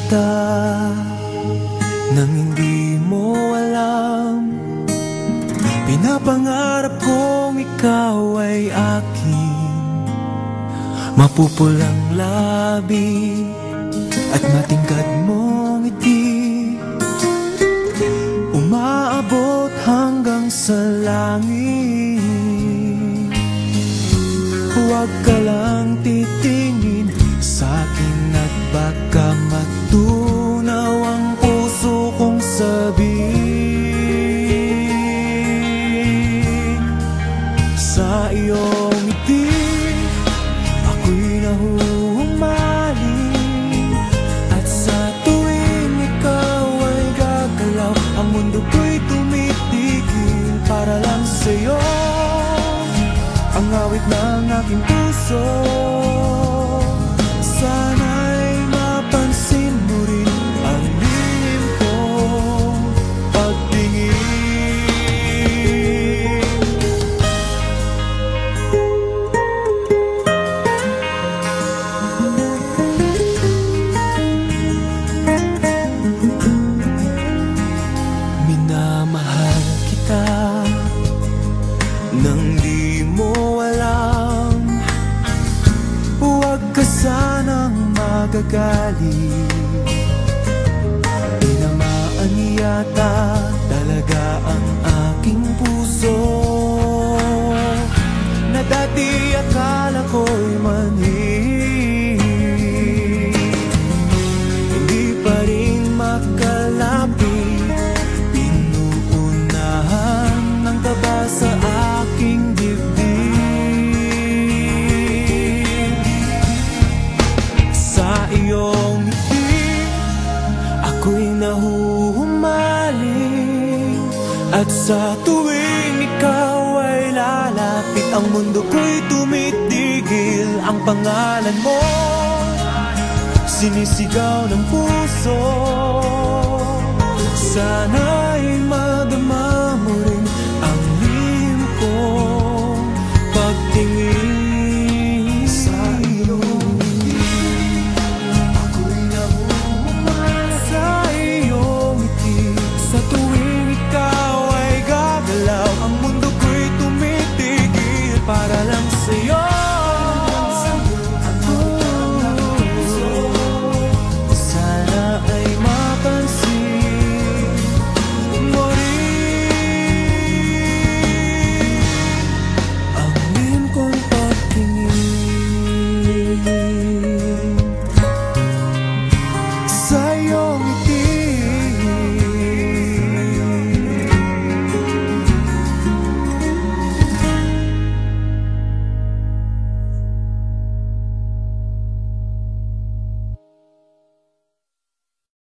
kita nang hindi mo alam. Pinapangarap kong ikaw ay akin, mapupulang labi at matingkad mong ngiti, umaabot hanggang sa langit. Huwag ka lang titingin sa'kin at baka matunaw ang puso kong sabihin. Sa iyong ngiti ako'y nahuhumaling, at sa tuwing ikaw ay gagalaw, ang mundo ko'y tumitigil para lang sa'yo. Ang awit ng aking puso, sana'y mapansin mo rin ang lihim kong pagtingin. Minamahal kita nang di mo alam. Huwag ka sanang magagalit, tinamaan yata talaga ang aking puso, na dati akala ko'y manhid. Hindi pa rin makalapit, pinuunahan ng kaba sa aking dibdib. Sa iyong ngiti ako'y nahuhumaling, at sa tuwing ikaw ay lalapit, ang mundo ko'y tumitigil. Ang pangalan mo sinisigaw ng puso, sana'y